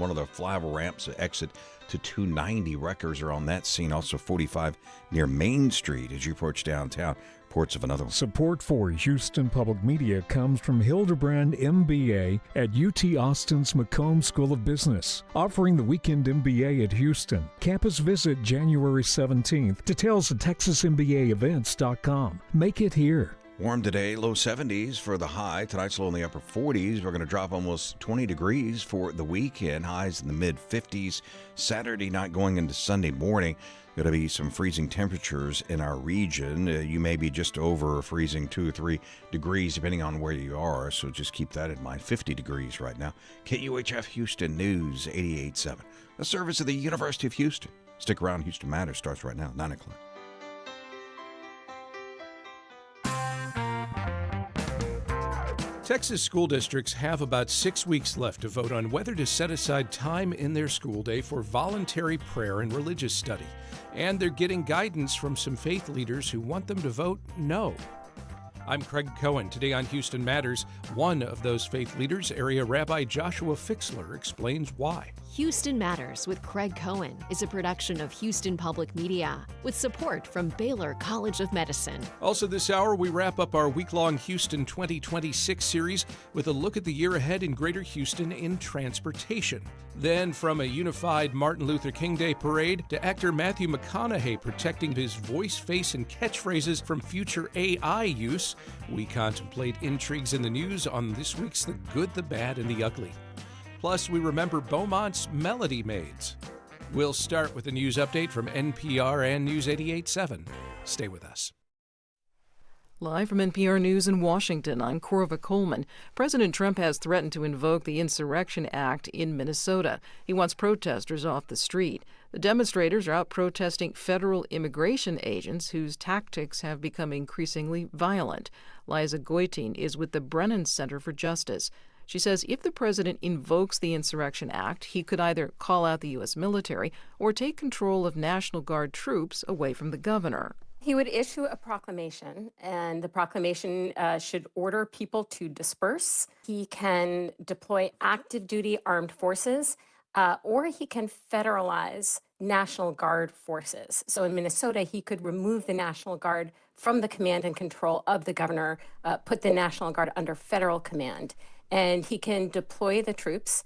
one of the flyover ramps exit to 290. Wreckers are on that scene. Also 45 near Main Street as you approach downtown. Reports of another one. Support for Houston Public Media comes from Hildebrand MBA at UT Austin's McComb School of Business, offering the Weekend MBA at Houston. Campus visit January 17th. Details at TexasMBAEvents.com. Make it here. Warm today, low 70s for the high. Tonight's low in the upper 40s. We're going to drop almost 20 degrees for the weekend. Highs in the mid 50s. Saturday night going into Sunday morning. Going to be some freezing temperatures in our region. You may be just over freezing 2 or 3 degrees depending on where you are. So just keep that in mind. 50 degrees right now. KUHF Houston News 88.7. A service of the University of Houston. Stick around. Houston Matters starts right now, 9 o'clock. Texas school districts have about 6 weeks left to vote on whether to set aside time in their school day for voluntary prayer and religious study. And they're getting guidance from some faith leaders who want them to vote no. I'm Craig Cohen. Today on Houston Matters, one of those faith leaders, area Rabbi Joshua Fixler, explains why. Houston Matters with Craig Cohen is a production of Houston Public Media with support from Baylor College of Medicine. Also this hour, we wrap up our week-long Houston 2026 series with a look at the year ahead in Greater Houston in transportation. Then, from a unified Martin Luther King Day parade to actor Matthew McConaughey protecting his voice, face, and catchphrases from future AI use, we contemplate intrigues in the news on this week's The Good, the Bad, and the Ugly. Plus, we remember Beaumont's Melody Maids. We'll start with a news update from NPR and News 88.7. Stay with us. Live from NPR News in Washington, I'm Corva Coleman. President Trump has threatened to invoke the Insurrection Act in Minnesota. He wants protesters off the street. The demonstrators are out protesting federal immigration agents whose tactics have become increasingly violent. Liza Goitein is with the Brennan Center for Justice. She says if the president invokes the Insurrection Act, he could either call out the U.S. military or take control of National Guard troops away from the governor. He would issue a proclamation, and the proclamation should order people to disperse. He can deploy active duty armed forces, or he can federalize National Guard forces. So in Minnesota, he could remove the National Guard from the command and control of the governor, put the National Guard under federal command. And he can deploy the troops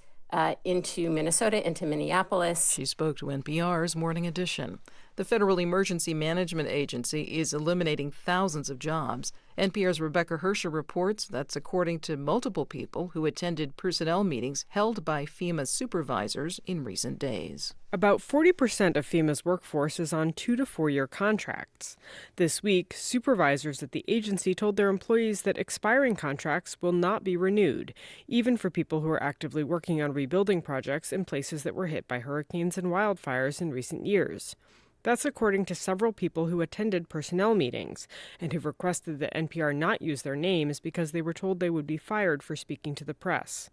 into Minnesota, into Minneapolis. She spoke to NPR's Morning Edition. The Federal Emergency Management Agency is eliminating thousands of jobs. NPR's Rebecca Hersher reports that's according to multiple people who attended personnel meetings held by FEMA supervisors in recent days. About 40% of FEMA's workforce is on 2 to 4 year contracts. This week, supervisors at the agency told their employees that expiring contracts will not be renewed, even for people who are actively working on rebuilding projects in places that were hit by hurricanes and wildfires in recent years. That's according to several people who attended personnel meetings and who've requested that NPR not use their names because they were told they would be fired for speaking to the press.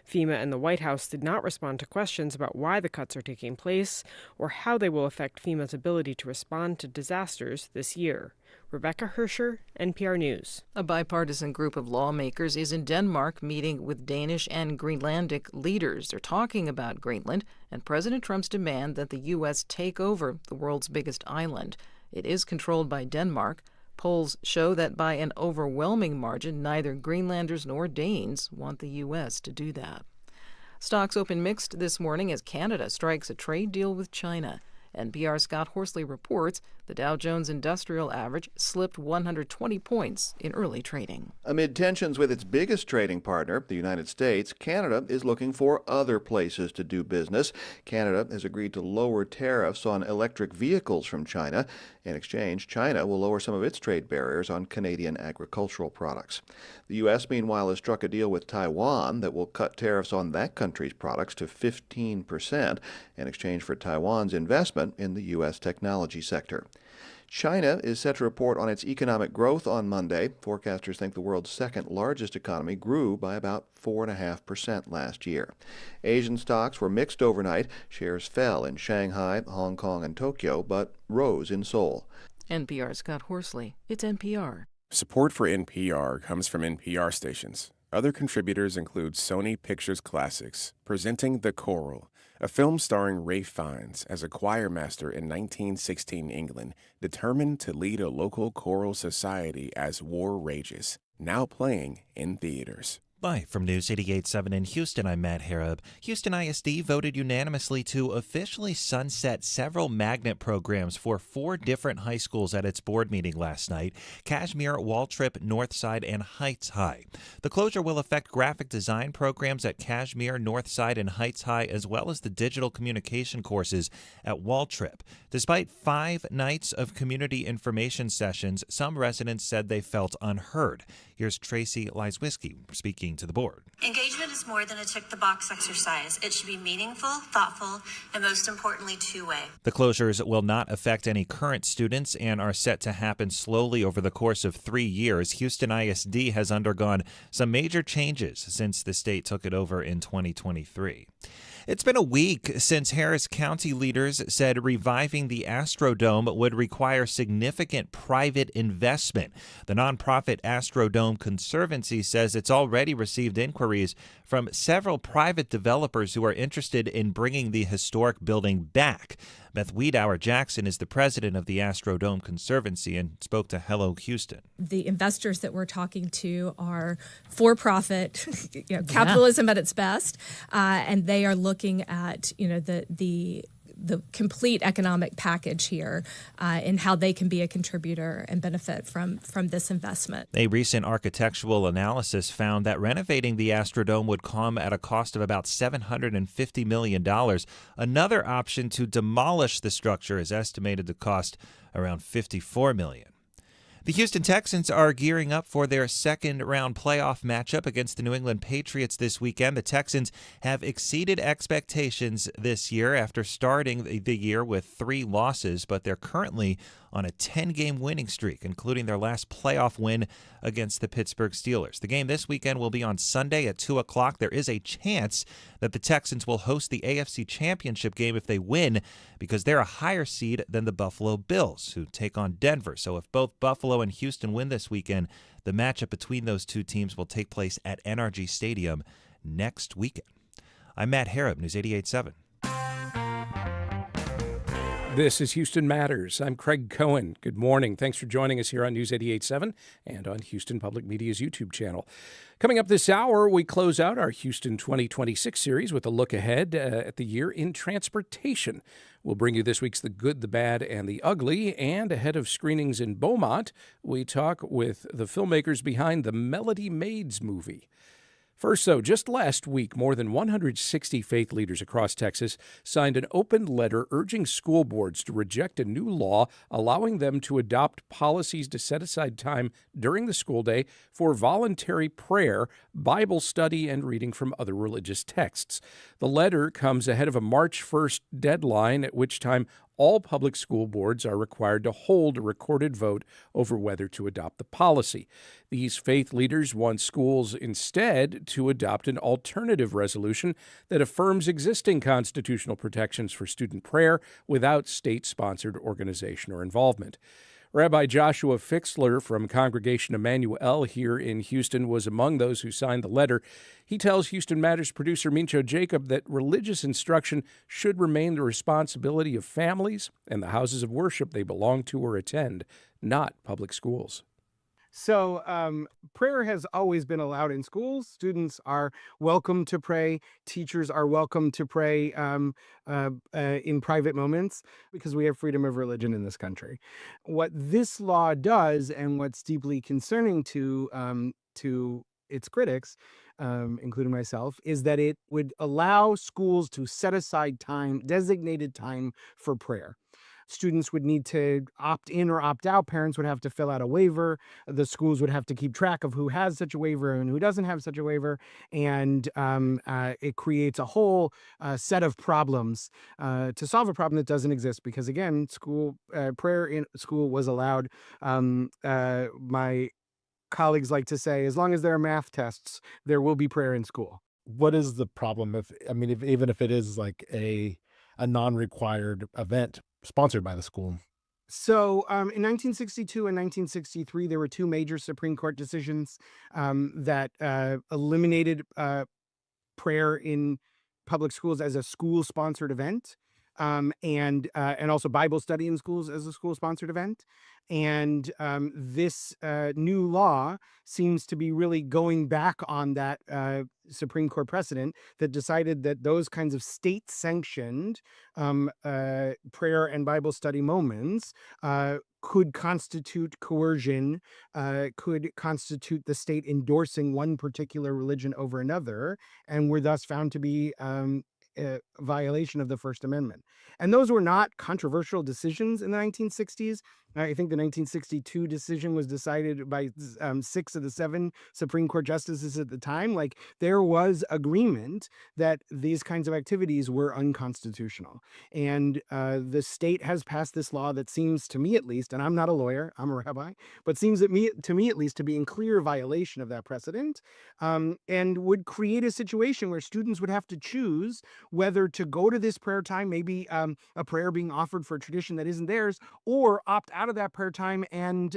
FEMA and the White House did not respond to questions about why the cuts are taking place or how they will affect FEMA's ability to respond to disasters this year. Rebecca Hersher, NPR News. A bipartisan group of lawmakers is in Denmark meeting with Danish and Greenlandic leaders. They're talking about Greenland and President Trump's demand that the U.S. take over the world's biggest island. It is controlled by Denmark. Polls show that by an overwhelming margin, neither Greenlanders nor Danes want the U.S. to do that. Stocks open mixed this morning as Canada strikes a trade deal with China. NPR's Scott Horsley reports the Dow Jones Industrial Average slipped 120 points in early trading. Amid tensions with its biggest trading partner, the United States, Canada is looking for other places to do business. Canada has agreed to lower tariffs on electric vehicles from China. In exchange, China will lower some of its trade barriers on Canadian agricultural products. The U.S., meanwhile, has struck a deal with Taiwan that will cut tariffs on that country's products to 15% in exchange for Taiwan's investment in the U.S. technology sector. China is set to report on its economic growth on Monday. Forecasters think the world's second largest economy grew by about 4.5% last year. Asian stocks were mixed overnight. Shares fell in Shanghai, Hong Kong, and Tokyo, but rose in Seoul. NPR's Scott Horsley. It's NPR. Support for NPR comes from NPR stations. Other contributors include Sony Pictures Classics, presenting The Choral, a film starring Ralph Fiennes as a choir master in 1916 England, determined to lead a local choral society as war rages, now playing in theaters. Live from News 88.7 in Houston, I'm Matt Harab. Houston ISD voted unanimously to officially sunset several magnet programs for 4 different high schools at its board meeting last night: Kashmir, Waltrip, Northside, and Heights High. The closure will affect graphic design programs at Kashmir, Northside, and Heights High, as well as the digital communication courses at Waltrip. Despite 5 nights of community information sessions, some residents said they felt unheard. Here's Tracy Lyswisky speaking to the board. Engagement is more than a tick-the-box exercise. It should be meaningful, thoughtful, and most importantly, two-way. The closures will not affect any current students and are set to happen slowly over the course of 3 years. Houston ISD has undergone some major changes since the state took it over in 2023. It's been a week since Harris County leaders said reviving the Astrodome would require significant private investment. The nonprofit Astrodome Conservancy says it's already received inquiries from several private developers who are interested in bringing the historic building back. Beth Wiedauer Jackson is the president of the Astrodome Conservancy and spoke to Hello Houston. The investors that we're talking to are for-profit, capitalism at its best, and they are looking at the complete economic package here and how they can be a contributor and benefit from this investment. A recent architectural analysis found that renovating the Astrodome would come at a cost of about $750 million. Another option to demolish the structure is estimated to cost around $54 million. The Houston Texans are gearing up for their second-round playoff matchup against the New England Patriots this weekend. The Texans have exceeded expectations this year after starting the year with 3 losses, but they're currently on a 10-game winning streak, including their last playoff win against the Pittsburgh Steelers. The game this weekend will be on Sunday at 2 o'clock. There is a chance that the Texans will host the AFC Championship game if they win, because they're a higher seed than the Buffalo Bills, who take on Denver. So if both Buffalo and Houston win this weekend, the matchup between those two teams will take place at NRG Stadium next weekend. I'm Matt Harab, News 88.7. This is Houston Matters. I'm Craig Cohen. Good morning. Thanks for joining us here on News 88.7 and on Houston Public Media's YouTube channel. Coming up this hour, we close out our Houston 2026 series with a look ahead at the year in transportation. We'll bring you this week's The Good, the Bad, and the Ugly. And ahead of screenings in Beaumont, we talk with the filmmakers behind the Melody Maids movie. First, though, just last week, more than 160 faith leaders across Texas signed an open letter urging school boards to reject a new law allowing them to adopt policies to set aside time during the school day for voluntary prayer, Bible study, and reading from other religious texts. The letter comes ahead of a March 1st deadline, at which time all public school boards are required to hold a recorded vote over whether to adopt the policy. These faith leaders want schools instead to adopt an alternative resolution that affirms existing constitutional protections for student prayer without state-sponsored organization or involvement. Rabbi Joshua Fixler from Congregation Emanu here in Houston was among those who signed the letter. He tells Houston Matters producer Mincho Jacob that religious instruction should remain the responsibility of families and the houses of worship they belong to or attend, not public schools. So prayer has always been allowed in schools. Students are welcome to pray. Teachers are welcome to pray in private moments because we have freedom of religion in this country. What this law does, and what's deeply concerning to its critics, including myself, is that it would allow schools to set aside time, designated time for prayer. Students would need to opt in or opt out. Parents would have to fill out a waiver. The schools would have to keep track of who has such a waiver and who doesn't have such a waiver. And it creates a whole set of problems to solve a problem that doesn't exist. Because again, prayer in school was allowed. My colleagues like to say, as long as there are math tests, there will be prayer in school. What is the problem even if it is like a non-required event sponsored by the school? In 1962 and 1963, there were two major Supreme Court decisions that eliminated prayer in public schools as a school-sponsored event, and also Bible study in schools as a school-sponsored event. And this new law seems to be really going back on that Supreme Court precedent that decided that those kinds of state-sanctioned prayer and Bible study moments could constitute coercion, could constitute the state endorsing one particular religion over another, and were thus found to be a violation of the First Amendment. And those were not controversial decisions in the 1960s. I think the 1962 decision was decided by 6 of the 7 Supreme Court justices at the time. Like, there was agreement that these kinds of activities were unconstitutional. And the state has passed this law that seems to me, at least, and I'm not a lawyer, I'm a rabbi, but seems to me at least to be in clear violation of that precedent, and would create a situation where students would have to choose whether to go to this prayer time, maybe a prayer being offered for a tradition that isn't theirs, or opt out of that prayer time and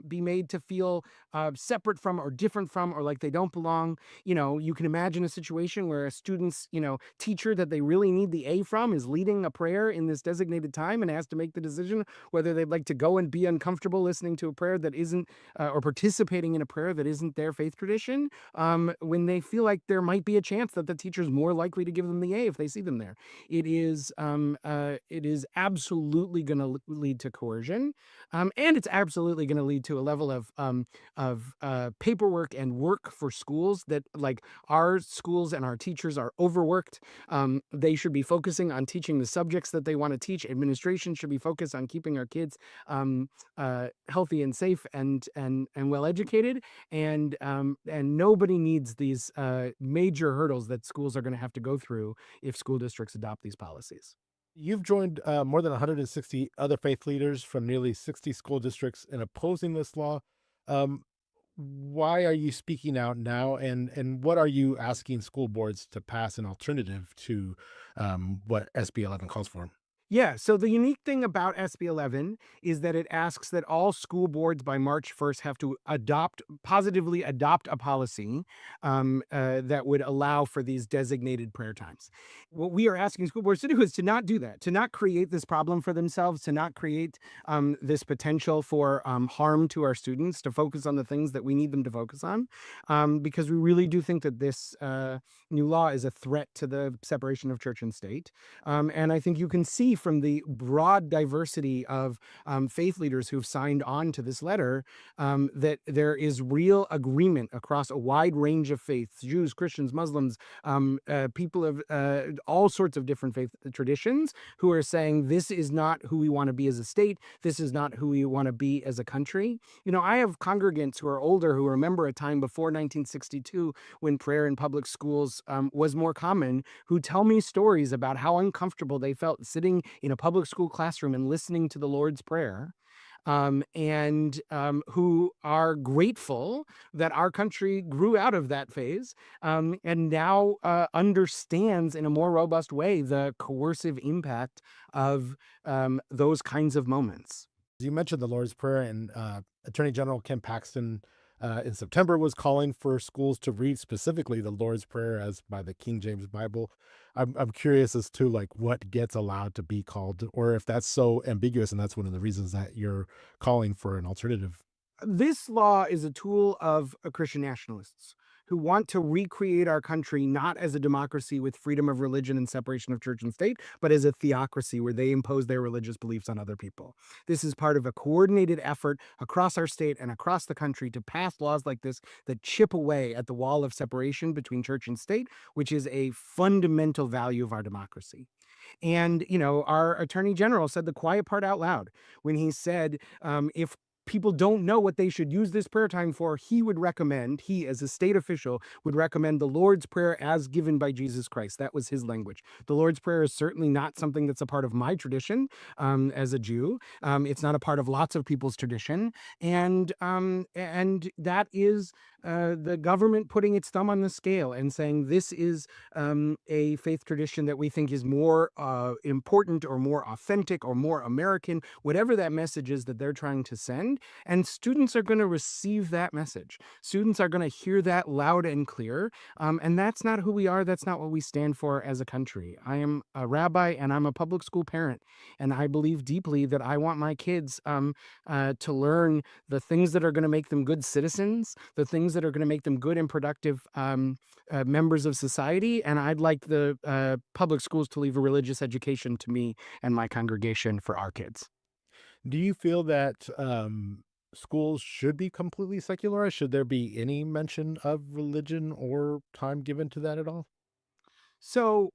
be made to feel separate from or different from, or like they don't belong. You can imagine a situation where a student's, teacher that they really need the A from is leading a prayer in this designated time and has to make the decision whether they'd like to go and be uncomfortable listening to a prayer that isn't, or participating in a prayer that isn't their faith tradition, when they feel like there might be a chance that the teacher's more likely to give them the A if they see them there. It is absolutely going to lead to coercion, and it's absolutely going to lead to a level of paperwork and work for schools that, like, our schools and our teachers are overworked. They should be focusing on teaching the subjects that they want to teach. Administration should be focused on keeping our kids healthy and safe and well educated. And nobody needs these major hurdles that schools are going to have to go through if school districts adopt these policies. You've joined more than 160 other faith leaders from nearly 60 school districts in opposing this law. Um, why are you speaking out now, and what are you asking school boards to pass an alternative to what SB 11 calls for? Yeah, so the unique thing about SB 11 is that it asks that all school boards by March 1st have to positively adopt a policy that would allow for these designated prayer times. What we are asking school boards to do is to not do that, to not create this problem for themselves, to not create this potential for harm to our students, to focus on the things that we need them to focus on, because we really do think that this new law is a threat to the separation of church and state. And I think you can see from the broad diversity of faith leaders who've signed on to this letter that there is real agreement across a wide range of faiths: Jews, Christians, Muslims, people of all sorts of different faith traditions, who are saying this is not who we want to be as a state. This is not who we want to be as a country. I have congregants who are older who remember a time before 1962 when prayer in public schools was more common, who tell me stories about how uncomfortable they felt sitting in a public school classroom and listening to the Lord's Prayer, and who are grateful that our country grew out of that phase, and now understands in a more robust way the coercive impact of those kinds of moments. You mentioned the Lord's Prayer, and Attorney General Ken Paxton in September was calling for schools to read specifically the Lord's Prayer as by the King James Bible. I'm curious as to what gets allowed to be called, or if that's so ambiguous, and that's one of the reasons that you're calling for an alternative. This law is a tool of Christian nationalists who want to recreate our country not as a democracy with freedom of religion and separation of church and state, but as a theocracy where they impose their religious beliefs on other people. This is part of a coordinated effort across our state and across the country to pass laws like this that chip away at the wall of separation between church and state, which is a fundamental value of our democracy. And, our Attorney General said the quiet part out loud when he said, if people don't know what they should use this prayer time for, he as a state official would recommend the Lord's Prayer as given by Jesus Christ. That was his language. The Lord's Prayer is certainly not something that's a part of my tradition as a Jew. It's not a part of lots of people's tradition. And that is the government putting its thumb on the scale and saying this is a faith tradition that we think is more important or more authentic or more American, whatever that message is that they're trying to send. And students are going to receive that message. Students are going to hear that loud and clear. And that's not who we are. That's not what we stand for as a country. I am a rabbi and I'm a public school parent. And I believe deeply that I want my kids to learn the things that are going to make them good citizens, the things that are going to make them good and productive members of society. And I'd like the public schools to leave a religious education to me and my congregation for our kids. Do you feel that schools should be completely secularized? Should there be any mention of religion or time given to that at all? So,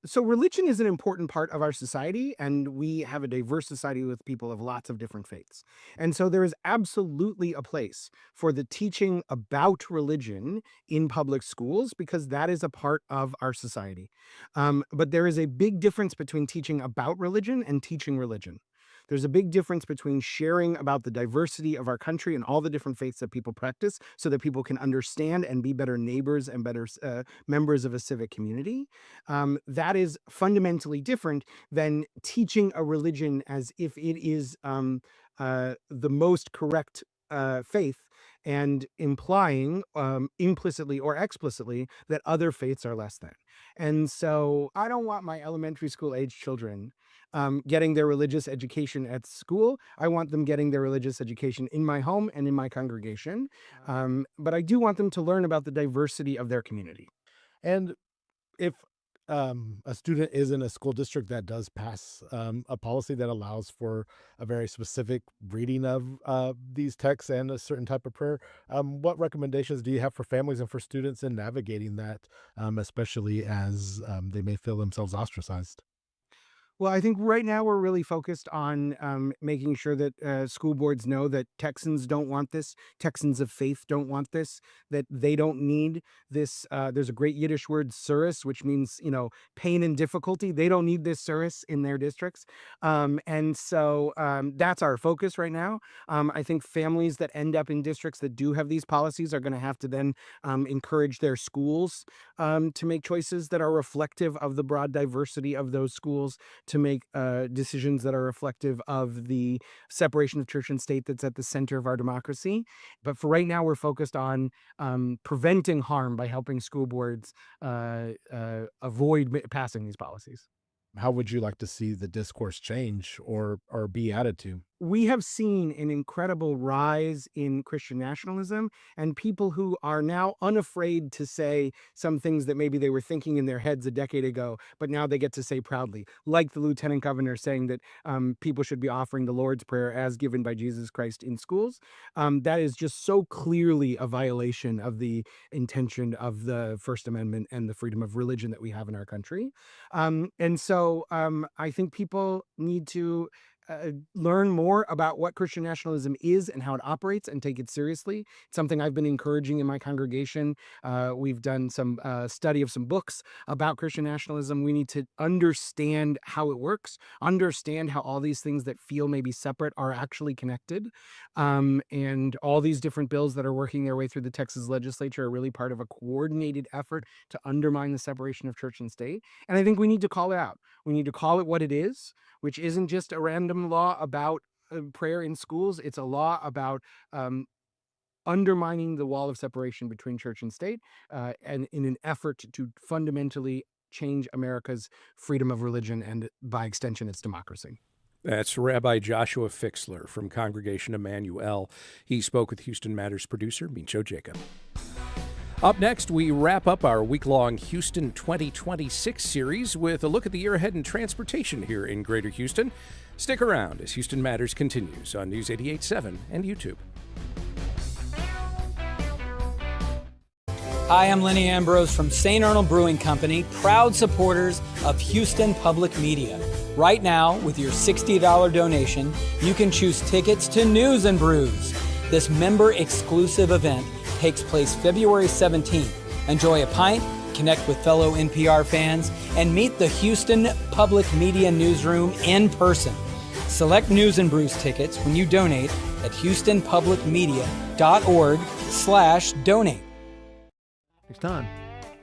so religion is an important part of our society, and we have a diverse society with people of lots of different faiths. And so there is absolutely a place for the teaching about religion in public schools because that is a part of our society. But there is a big difference between teaching about religion and teaching religion. There's a big difference between sharing about the diversity of our country and all the different faiths that people practice so that people can understand and be better neighbors and better members of a civic community. That is fundamentally different than teaching a religion as if it is the most correct faith and implying implicitly or explicitly that other faiths are less than. And so I don't want my elementary school age children getting their religious education at school. I want them getting their religious education in my home and in my congregation. But I do want them to learn about the diversity of their community. And if a student is in a school district that does pass a policy that allows for a very specific reading of these texts and a certain type of prayer, what recommendations do you have for families and for students in navigating that, especially as they may feel themselves ostracized? Well, I think right now we're really focused on making sure that school boards know that Texans don't want this, Texans of faith don't want this, that they don't need this. There's a great Yiddish word, surus, which means, pain and difficulty. They don't need this surus in their districts. And so that's our focus right now. I think families that end up in districts that do have these policies are going to have to then encourage their schools to make choices that are reflective of the broad diversity of those schools, to make decisions that are reflective of the separation of church and state that's at the center of our democracy. But for right now, we're focused on preventing harm by helping school boards avoid passing these policies. How would you like to see the discourse change or be added to? We have seen an incredible rise in Christian nationalism and people who are now unafraid to say some things that maybe they were thinking in their heads a decade ago, but now they get to say proudly, like the lieutenant governor saying that people should be offering the Lord's Prayer as given by Jesus Christ in schools. That is just so clearly a violation of the intention of the First Amendment and the freedom of religion that we have in our country. And so I think people need to learn more about what Christian nationalism is and how it operates and take it seriously. It's something I've been encouraging in my congregation. We've done some study of some books about Christian nationalism. We need to understand how it works, understand how all these things that feel maybe separate are actually connected. And all these different bills that are working their way through the Texas legislature are really part of a coordinated effort to undermine the separation of church and state. And I think we need to call it out. We need to call it what it is, which isn't just a random law about prayer in schools. It's a law about undermining the wall of separation between church and state, and in an effort to fundamentally change America's freedom of religion and, by extension, its democracy. That's Rabbi Joshua Fixler from Congregation Emanu. He spoke with Houston Matters producer Mincho Jacob. Up next, we wrap up our week-long Houston 2026 series with a look at the year ahead in transportation here in Greater Houston. Stick around as Houston Matters continues on News 88.7 and YouTube. Hi, I'm Lenny Ambrose from St. Arnold Brewing Company, proud supporters of Houston Public Media. Right now, with your $60 donation, you can choose tickets to News and Brews. This member-exclusive event takes place February 17th. Enjoy a pint, connect with fellow NPR fans, and meet the Houston Public Media Newsroom in person. Select News and Brews tickets when you donate at houstonpublicmedia.org houston.com/donate. Next time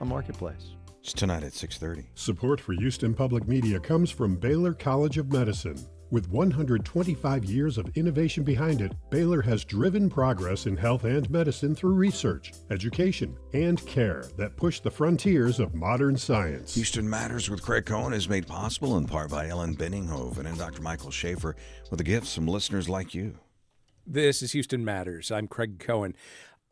on Marketplace. It's tonight at 6:30. Support for Houston Public Media comes from Baylor College of Medicine. With 125 years of innovation behind it, Baylor has driven progress in health and medicine through research, education, and care that push the frontiers of modern science. Houston Matters with Craig Cohen is made possible in part by Ellen Benninghoven and Dr. Michael Schaefer with a gift from listeners like you. This is Houston Matters. I'm Craig Cohen.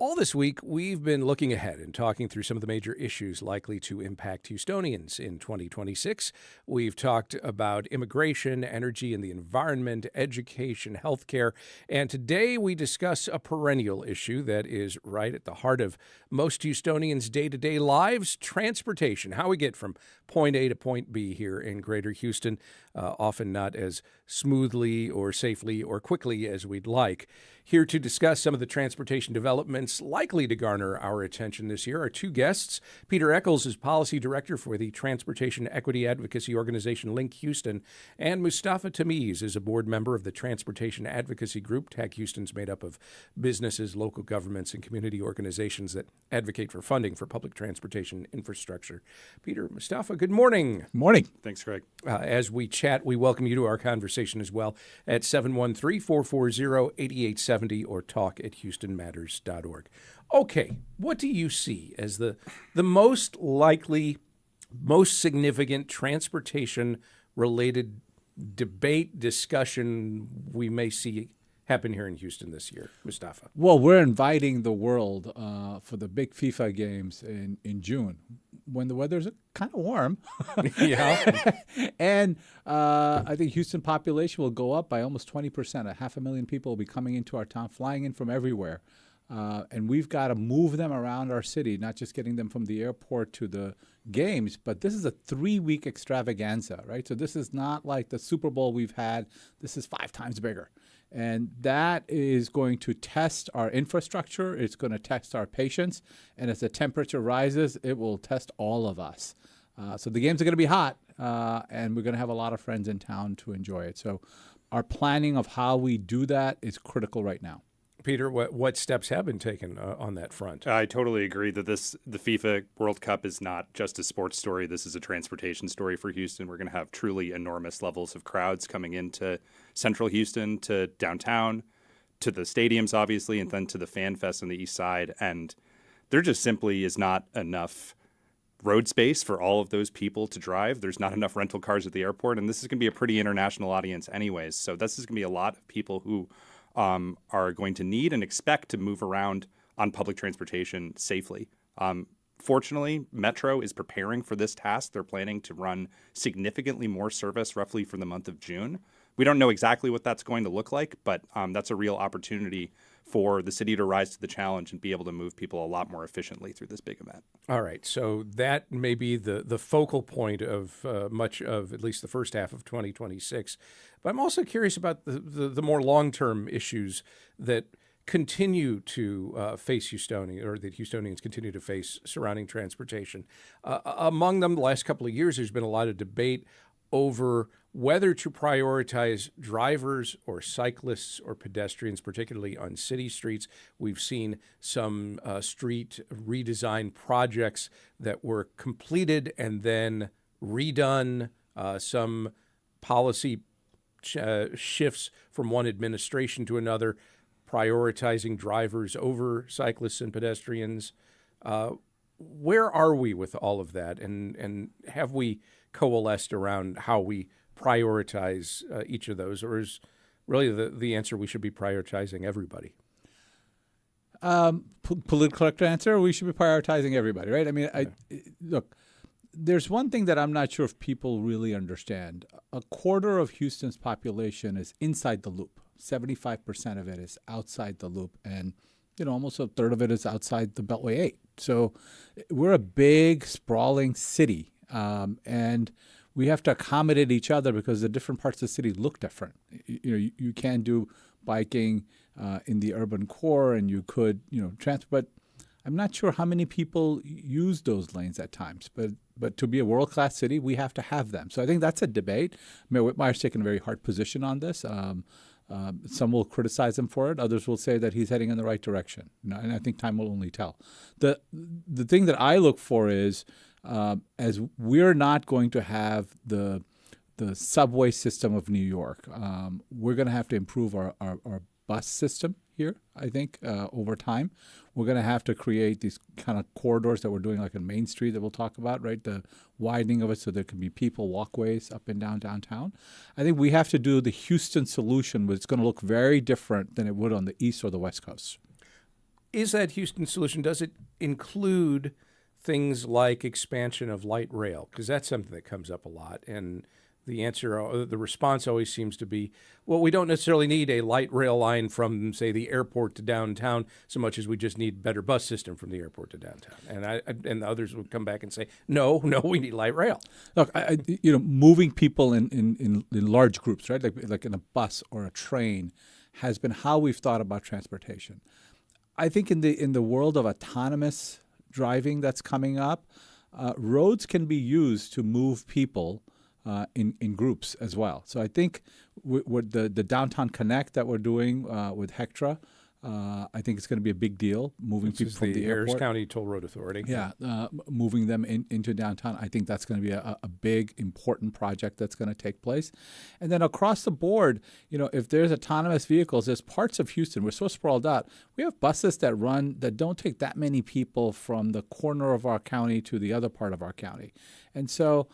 All this week, we've been looking ahead and talking through some of the major issues likely to impact Houstonians in 2026. We've talked about immigration, energy and the environment, education, healthcare, and today we discuss a perennial issue that is right at the heart of most Houstonians' day-to-day lives, transportation, how we get from point A to point B here in Greater Houston, often not as smoothly or safely or quickly as we'd like. Here to discuss some of the transportation developments likely to garner our attention this year are two guests. Peter Eccles is Policy Director for the Transportation Equity Advocacy Organization Link Houston, and Mustafa Tameez is a board member of the Transportation Advocacy Group. TAG Houston's made up of businesses, local governments, and community organizations that advocate for funding for public transportation infrastructure. Peter, Mustafa, good morning. Morning. Thanks, Craig. As we chat, we welcome you to our conversation as well at 713-440-8870 or talk at houstonmatters.org. Okay, what do you see as the most likely, most significant transportation-related debate, discussion we may see happen here in Houston this year, Mustafa? Well, we're inviting the world for the big FIFA games in June when the weather's kind of warm. Yeah. And I think Houston population will go up by almost 20%. 500,000 people will be coming into our town, flying in from everywhere. And we've got to move them around our city, not just getting them from the airport to the games, but this is a 3-week extravaganza, right? So this is not like the Super Bowl we've had. This is 5 times bigger. And that is going to test our infrastructure. It's going to test our patience. And as the temperature rises, it will test all of us. So the games are going to be hot, and we're going to have a lot of friends in town to enjoy it. So our planning of how we do that is critical right now. Peter, what steps have been taken on that front? I totally agree that the FIFA World Cup is not just a sports story. This is a transportation story for Houston. We're going to have truly enormous levels of crowds coming into central Houston, to downtown, to the stadiums, obviously, and then to the Fan Fest on the east side. And there just simply is not enough road space for all of those people to drive. There's not enough rental cars at the airport. And this is going to be a pretty international audience anyways. So this is going to be a lot of people who are going to need and expect to move around on public transportation safely. Fortunately, Metro is preparing for this task. They're planning to run significantly more service roughly for the month of June. We don't know exactly what that's going to look like, but that's a real opportunity for the city to rise to the challenge and be able to move people a lot more efficiently through this big event. All right, so that may be the focal point of much of at least the first half of 2026. But I'm also curious about the more long-term issues that continue to face Houstonians, or that Houstonians continue to face surrounding transportation. Among them, the last couple of years, there's been a lot of debate over whether to prioritize drivers or cyclists or pedestrians, particularly on city streets. We've seen some street redesign projects that were completed and then redone, some policy shifts from one administration to another, prioritizing drivers over cyclists and pedestrians. Where are we with all of that? And have we coalesced around how we prioritize each of those? Or is really the answer we should be prioritizing everybody? Politically correct answer, we should be prioritizing everybody, right? I mean, look, there's one thing that I'm not sure if people really understand. A quarter of Houston's population is inside the loop. 75% of it is outside the loop, and almost a third of it is outside the Beltway 8. So we're a big, sprawling city, and we have to accommodate each other because the different parts of the city look different. You can do biking in the urban core, and you could, transport. But I'm not sure how many people use those lanes at times. But to be a world-class city, we have to have them. So I think that's a debate. Mayor Whitmire's taken a very hard position on this. Some will criticize him for it. Others will say that he's heading in the right direction. And I think time will only tell. The thing that I look for is, as we're not going to have the subway system of New York, we're going to have to improve our bus system here, I think, over time. We're going to have to create these kind of corridors that we're doing like on Main Street that we'll talk about, right? The widening of it so there can be people walkways up and down downtown. I think we have to do the Houston solution, but it's going to look very different than it would on the East or the West Coast. Is that Houston solution, does it include things like expansion of light rail? Because that's something that comes up a lot. And the response always seems to be, well, we don't necessarily need a light rail line from, say, the airport to downtown so much as we just need better bus system from the airport to downtown. And the others would come back and say, no, we need light rail. Look, moving people in large groups, right, like in a bus or a train, has been how we've thought about transportation. I think in the world of autonomous driving that's coming up, roads can be used to move people in groups as well. So I think with the Downtown Connect that we're doing with Hectra, I think it's going to be a big deal, moving people from the airport. Harris County Toll Road Authority. Yeah, moving them into downtown. I think that's going to be a big, important project that's going to take place. And then across the board, if there's autonomous vehicles, there's parts of Houston, we're so sprawled out. We have buses that don't take that many people from the corner of our county to the other part of our county. And so,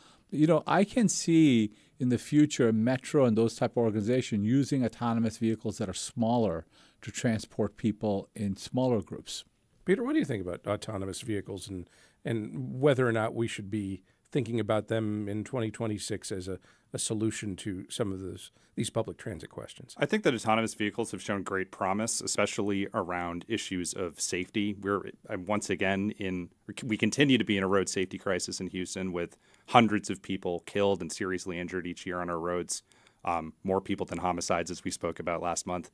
I can see in the future Metro and those type of organizations using autonomous vehicles that are smaller to transport people in smaller groups. Peter, what do you think about autonomous vehicles and whether or not we should be thinking about them in 2026 as a solution to some of these public transit questions? I think that autonomous vehicles have shown great promise, especially around issues of safety. We continue to be in a road safety crisis in Houston with hundreds of people killed and seriously injured each year on our roads, more people than homicides, as we spoke about last month.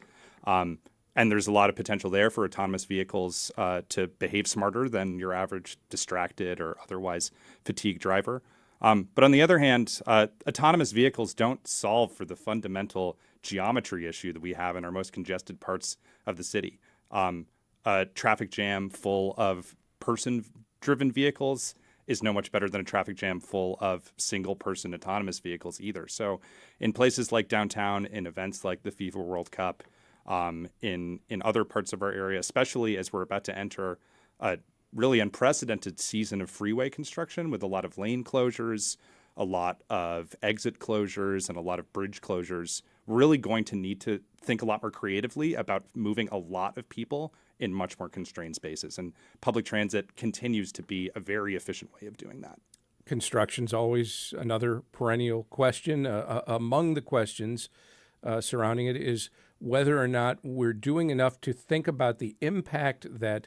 And there's a lot of potential there for autonomous vehicles to behave smarter than your average distracted or otherwise fatigued driver. But on the other hand, autonomous vehicles don't solve for the fundamental geometry issue that we have in our most congested parts of the city. A traffic jam full of person-driven vehicles is no much better than a traffic jam full of single-person autonomous vehicles either. So in places like downtown, in events like the FIFA World Cup, in other parts of our area, especially as we're about to enter a really unprecedented season of freeway construction with a lot of lane closures, a lot of exit closures, and a lot of bridge closures, we're really going to need to think a lot more creatively about moving a lot of people in much more constrained spaces. And public transit continues to be a very efficient way of doing that. Construction's always another perennial question. Among the questions surrounding it is whether or not we're doing enough to think about the impact that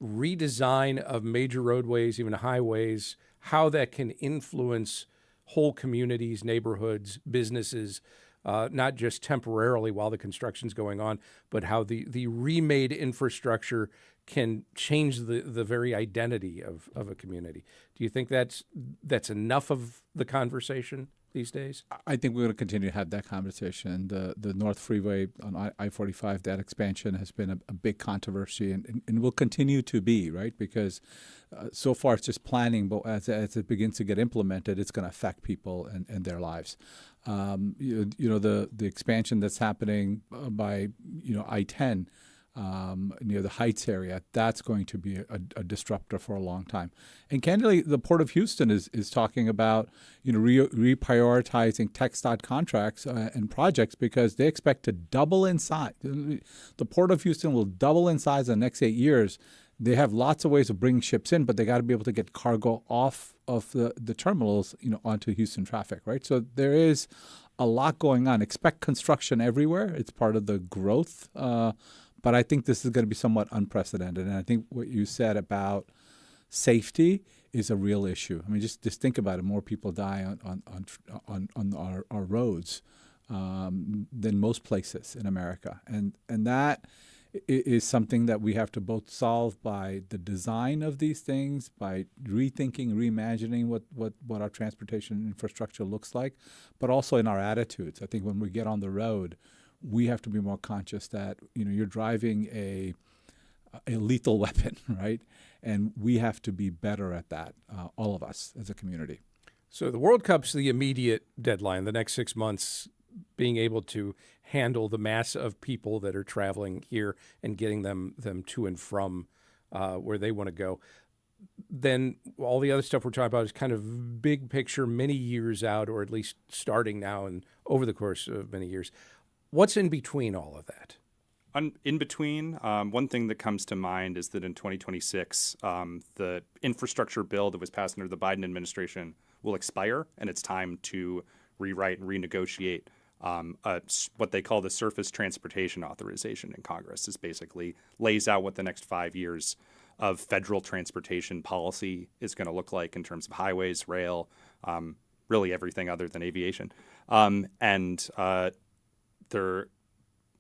redesign of major roadways, even highways, how that can influence whole communities, neighborhoods, businesses, not just temporarily while the construction's going on, but how the remade infrastructure can change the very identity of a community. Do you think that's enough of the conversation these days? I think we're going to continue to have that conversation. The North Freeway on I-45, that expansion has been a big controversy and will continue to be, right? Because so far it's just planning, but as it begins to get implemented, it's going to affect people and their lives. The expansion that's happening by I-10 near the Heights area, that's going to be a disruptor for a long time. And candidly, the Port of Houston is talking about reprioritizing TxDOT contracts and projects because they expect to double in size. The Port of Houston will double in size in the next 8 years. They have lots of ways of bringing ships in, but they got to be able to get cargo off of the terminals, onto Houston traffic, right? So there is a lot going on. Expect construction everywhere. It's part of the growth. But I think this is going to be somewhat unprecedented. And I think what you said about safety is a real issue. I mean, just think about it. More people die on our roads than most places in America. And that is something that we have to both solve by the design of these things, by rethinking, reimagining what our transportation infrastructure looks like, but also in our attitudes. I think when we get on the road, we have to be more conscious that, you're driving a lethal weapon, right? And we have to be better at that, all of us as a community. So the World Cup's the immediate deadline, the next 6 months, being able to handle the mass of people that are traveling here and getting them to and from where they want to go. Then all the other stuff we're talking about is kind of big picture, many years out, or at least starting now and over the course of many years. What's in between all of that? In between, one thing that comes to mind is that in 2026, the infrastructure bill that was passed under the Biden administration will expire, and it's time to rewrite and renegotiate what they call the Surface Transportation Authorization in Congress. This basically lays out what the next 5 years of federal transportation policy is going to look like in terms of highways, rail, really everything other than aviation.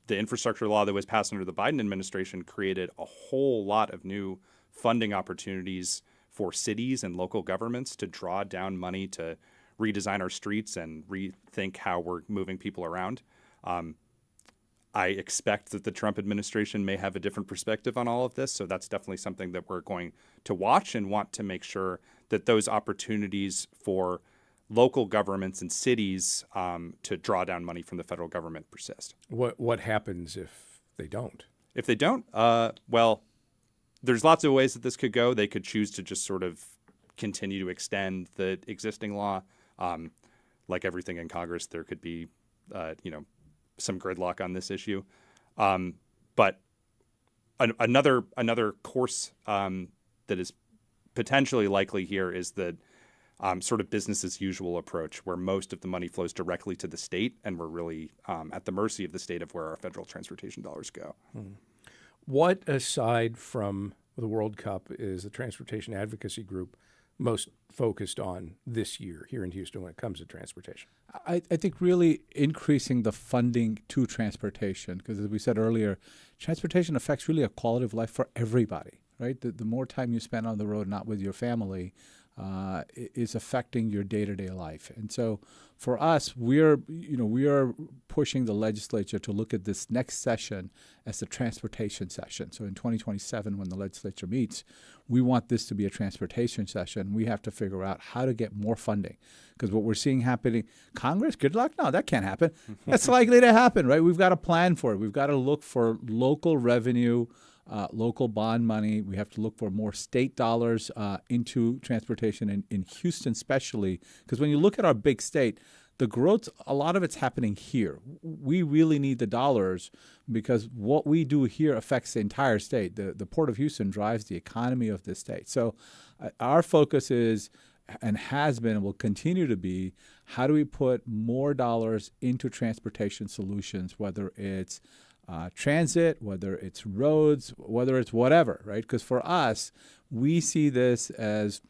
The infrastructure law that was passed under the Biden administration created a whole lot of new funding opportunities for cities and local governments to draw down money to redesign our streets and rethink how we're moving people around. I expect that the Trump administration may have a different perspective on all of this, so that's definitely something that we're going to watch and want to make sure that those opportunities for local governments and cities to draw down money from the federal government persist. What happens if they don't? If they don't, well, there's lots of ways that this could go. They could choose to just sort of continue to extend the existing law. Like everything in Congress, there could be, some gridlock on this issue. But another course that is potentially likely here is the sort of business as usual approach, where most of the money flows directly to the state, and we're really at the mercy of the state of where our federal transportation dollars go. What, aside from the World Cup, is the Transportation Advocacy Group most focused on this year here in Houston when it comes to transportation? I think really increasing the funding to transportation, because as we said earlier, transportation affects really a quality of life for everybody, right? The more time you spend on the road, not with your family, is affecting your day-to-day life. And so for us, we are pushing the legislature to look at this next session as the transportation session. So in 2027, when the legislature meets, we want this to be a transportation session. We have to figure out how to get more funding, because what we're seeing happening, Congress, good luck. No, that can't happen. That's likely to happen, right? We've got to plan for it. We've got to look for local revenue, local bond money. We have to look for more state dollars into transportation in Houston especially, because when you look at our big state, the growth, a lot of it's happening here. We really need the dollars because what we do here affects the entire state. The Port of Houston drives the economy of this state. So our focus is, and has been and will continue to be, how do we put more dollars into transportation solutions, whether it's transit, whether it's roads, whether it's whatever, right? Because for us, we see this as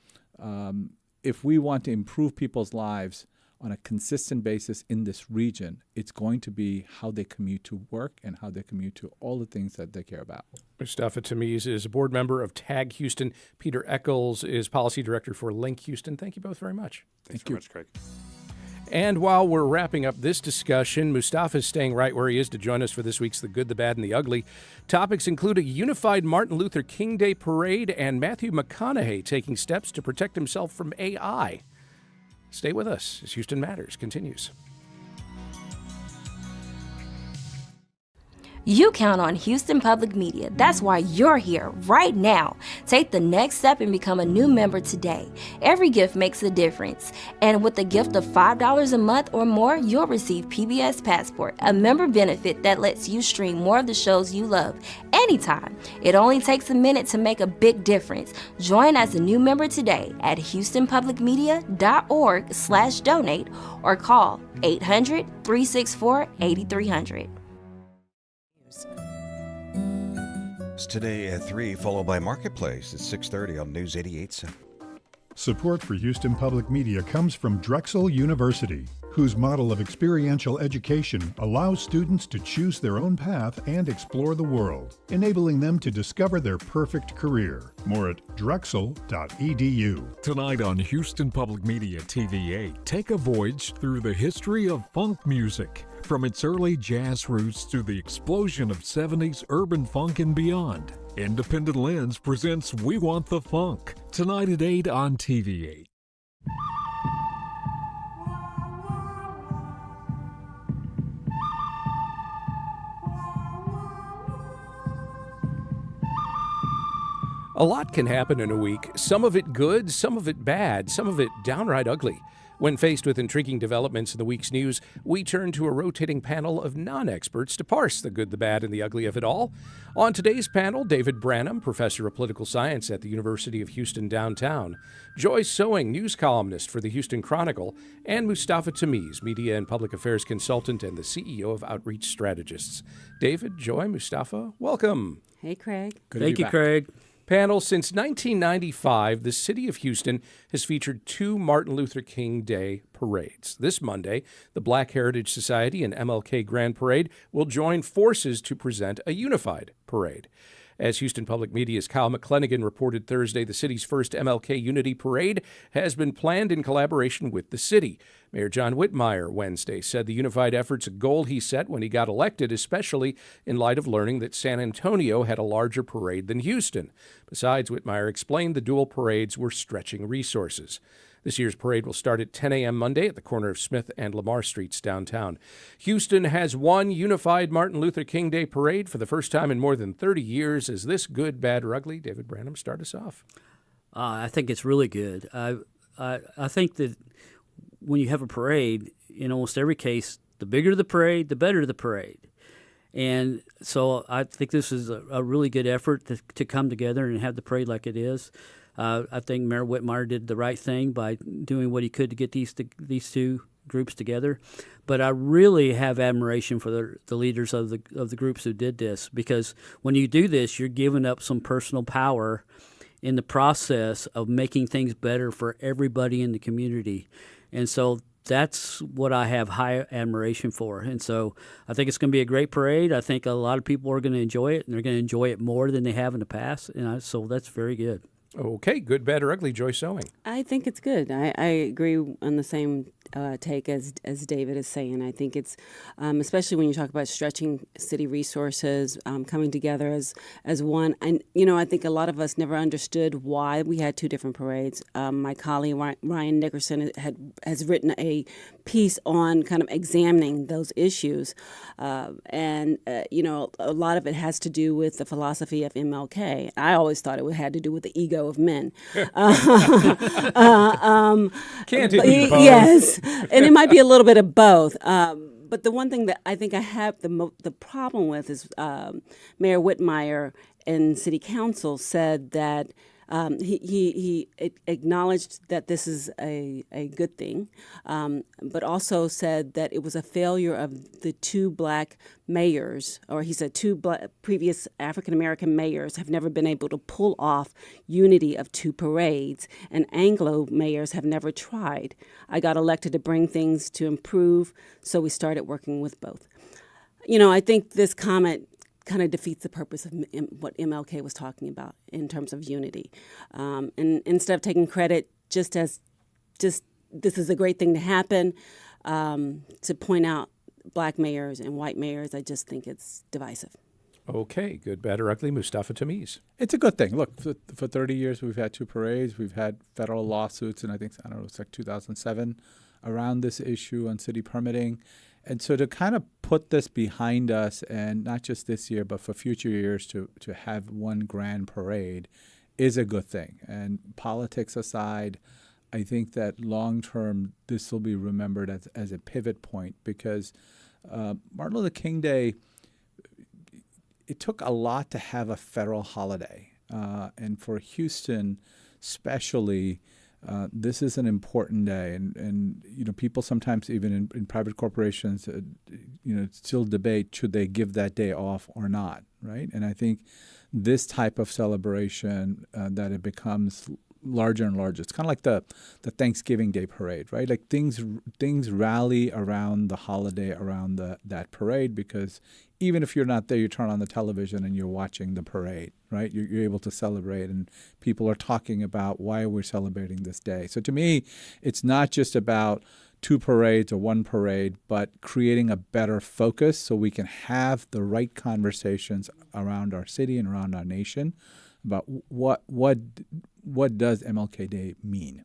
if we want to improve people's lives on a consistent basis in this region, it's going to be how they commute to work and how they commute to all the things that they care about. Mustafa Tameez is a board member of TAG Houston. Peter Eccles is policy director for Link Houston. Thank you both very much. Thanks very much, Craig. And while we're wrapping up this discussion, Mustafa is staying right where he is to join us for this week's The Good, the Bad, and the Ugly. Topics include a unified Martin Luther King Day parade and Matthew McConaughey taking steps to protect himself from AI. Stay with us as Houston Matters continues. You count on Houston Public Media. That's why you're here right now. Take the next step and become a new member today. Every gift makes a difference. And with a gift of $5 a month or more, you'll receive PBS Passport, a member benefit that lets you stream more of the shows you love anytime. It only takes a minute to make a big difference. Join as a new member today at houstonpublicmedia.org/donate or call 800-364-8300. It's today at 3, followed by Marketplace at 6:30 on News 88.7. Support for Houston Public Media comes from Drexel University, whose model of experiential education allows students to choose their own path and explore the world, enabling them to discover their perfect career. More at drexel.edu. Tonight on Houston Public Media TV8, take a voyage through the history of funk music. From its early jazz roots to the explosion of 70s urban funk and beyond, Independent Lens presents We Want the Funk, tonight at 8 on TV8. A lot can happen in a week, some of it good, some of it bad, some of it downright ugly. When faced with intriguing developments in the week's news, we turn to a rotating panel of non-experts to parse the good, the bad, and the ugly of it all. On today's panel, David Branham, professor of political science at the University of Houston downtown, Joy Sewing, news columnist for the Houston Chronicle, and Mustafa Tameez, media and public affairs consultant and the CEO of Outreach Strategists. David, Joy, Mustafa, welcome. Hey, Craig. Thank you, Craig. Panel, since 1995, the city of Houston has featured 2 Martin Luther King Day parades. This Monday, the Black Heritage Society and MLK Grand Parade will join forces to present a unified parade. As Houston Public Media's Kyle McClenigan reported Thursday, the city's first MLK Unity Parade has been planned in collaboration with the city. Mayor John Whitmire Wednesday said the unified effort's a goal he set when he got elected, especially in light of learning that San Antonio had a larger parade than Houston. Besides, Whitmire explained the dual parades were stretching resources. This year's parade will start at 10 a.m. Monday at the corner of Smith and Lamar Streets downtown. Houston has one unified Martin Luther King Day parade for the first time in more than 30 years. Is this good, bad, or ugly? David Branham, start us off. I think it's really good. I think that when you have a parade, in almost every case, the bigger the parade, the better the parade. And so I think this is a really good effort to come together and have the parade like it is. I think Mayor Whitmire did the right thing by doing what he could to get these two groups together. But I really have admiration for the leaders of the groups who did this, because when you do this, you're giving up some personal power in the process of making things better for everybody in the community. And so that's what I have high admiration for. And so I think it's going to be a great parade. I think a lot of people are going to enjoy it, and they're going to enjoy it more than they have in the past. And so that's very good. Okay, good, bad, or ugly, Joy Sewing. I think it's good. I agree on the same take as David is saying. I think it's, especially when you talk about stretching city resources, coming together as one. And, I think a lot of us never understood why we had 2 different parades. My colleague, Ryan Nickerson, has written a piece on kind of examining those issues. And a lot of it has to do with the philosophy of MLK. I always thought it had to do with the ego of men. Can't it be both? Yes, and it might be a little bit of both. But the one thing that I think I have the problem with is Mayor Whitmire and City Council said that he acknowledged that this is a good thing, but also said that it was a failure of the 2 black mayors, or he said 2 previous African-American mayors have never been able to pull off unity of 2 parades, and Anglo mayors have never tried. I got elected to bring things to improve, so we started working with both. I think this comment kind of defeats the purpose of what MLK was talking about in terms of unity. And instead of taking credit just this is a great thing to happen, to point out black mayors and white mayors, I just think it's divisive. Okay, good, bad, or ugly, Mustafa Tameez. It's a good thing. Look, for 30 years, we've had 2 parades. We've had federal lawsuits, and it's like 2007 around this issue on city permitting. And so to kind of put this behind us, and not just this year, but for future years, to have one grand parade is a good thing. And politics aside, I think that long-term, this will be remembered as a pivot point, because Martin Luther King Day, it took a lot to have a federal holiday. And for Houston especially, this is an important day, and people sometimes even in private corporations, still debate should they give that day off or not, right? And I think this type of celebration, that it becomes larger and larger. It's kind of like the Thanksgiving Day parade, right? Like things rally around the holiday, around that parade, because even if you're not there, you turn on the television and you're watching the parade, right? You're able to celebrate, and people are talking about why we're celebrating this day. So to me, it's not just about two parades or one parade, but creating a better focus so we can have the right conversations around our city and around our nation about what does MLK Day mean.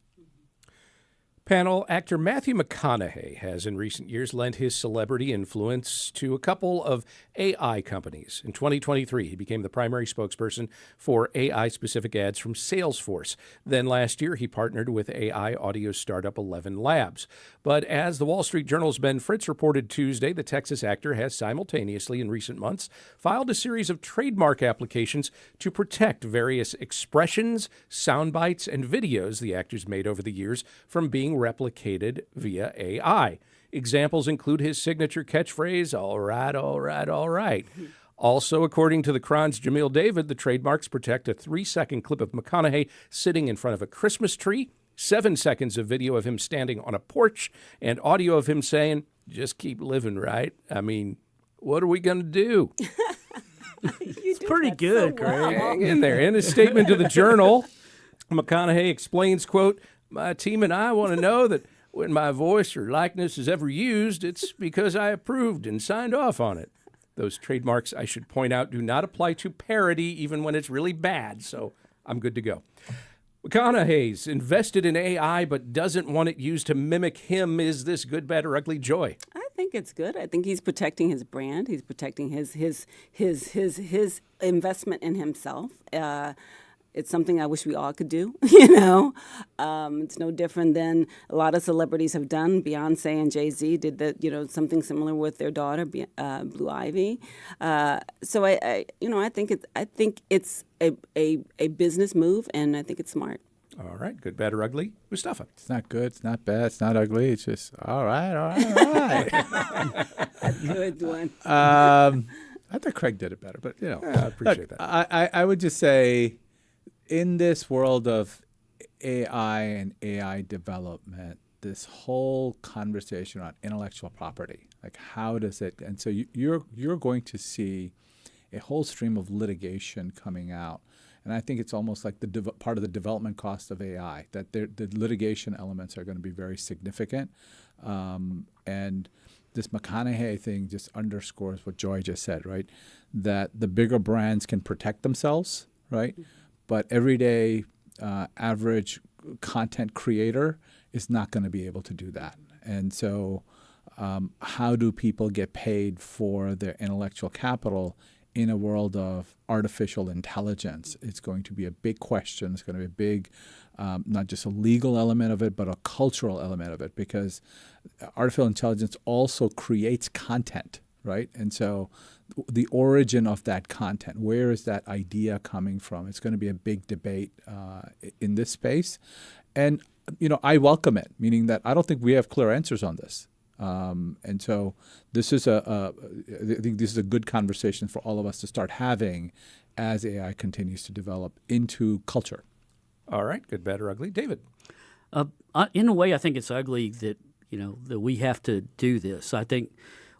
Panel, actor Matthew McConaughey has in recent years lent his celebrity influence to a couple of AI companies. In 2023, he became the primary spokesperson for AI-specific ads from Salesforce. Then last year, he partnered with AI audio startup 11 Labs. But as the Wall Street Journal's Ben Fritz reported Tuesday, the Texas actor has simultaneously in recent months filed a series of trademark applications to protect various expressions, sound bites, and videos the actor's made over the years from being replicated via AI. Examples include his signature catchphrase, all right, all right, all right. Also, according to the Cron's Jamil David, the trademarks protect a 3-second clip of McConaughey sitting in front of a Christmas tree, 7 seconds of video of him standing on a porch, and audio of him saying, just keep living, right? I mean, what are we going to do? It's pretty good, Greg. Hang in there. In a statement to the Journal, McConaughey explains, quote, my team and I want to know that when my voice or likeness is ever used, it's because I approved and signed off on it. Those trademarks, I should point out, do not apply to parody, even when it's really bad, so I'm good to go. McConaughey's invested in AI but doesn't want it used to mimic him. Is this good, bad, or ugly, Joy? I think it's good. I think he's protecting his brand. He's protecting his investment in himself. It's something I wish we all could do, It's no different than a lot of celebrities have done. Beyonce and Jay-Z did something similar with their daughter, Blue Ivy. So I think it's a business move, and I think it's smart. All right, good, bad, or ugly, Mustafa? It's not good, it's not bad, it's not ugly. It's just all right. Good one. I thought Craig did it better, but I appreciate that. I would just say, in this world of AI and AI development, this whole conversation on intellectual property, like how does it, and so you're going to see a whole stream of litigation coming out, and I think it's almost like part of the development cost of AI, that the litigation elements are going to be very significant, and this McConaughey thing just underscores what Joy just said, right? That the bigger brands can protect themselves, right? But everyday average content creator is not going to be able to do that. And so how do people get paid for their intellectual capital in a world of artificial intelligence? It's going to be a big question. It's going to be a big, not just a legal element of it, but a cultural element of it, because artificial intelligence also creates content, right? And so the origin of that content, where is that idea coming from? It's going to be a big debate in this space. And, I welcome it, meaning that I don't think we have clear answers on this. And so this is I think this is a good conversation for all of us to start having as AI continues to develop into culture. All right, good, bad, or ugly, David? In a way, I think it's ugly that that we have to do this. I think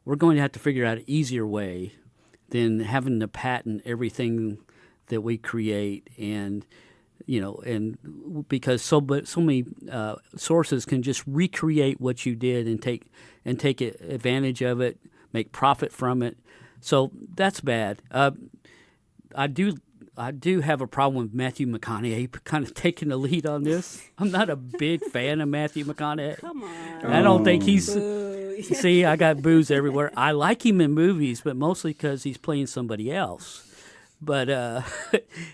we're going to have to figure out an easier way than having to patent everything that we create, and because so many sources can just recreate what you did and take advantage of it, make profit from it. So that's bad. I do have a problem with Matthew McConaughey kind of taking the lead on this. I'm not a big fan of Matthew McConaughey. Come on. I don't think he's... See, I got boos everywhere. I like him in movies, but mostly because he's playing somebody else. But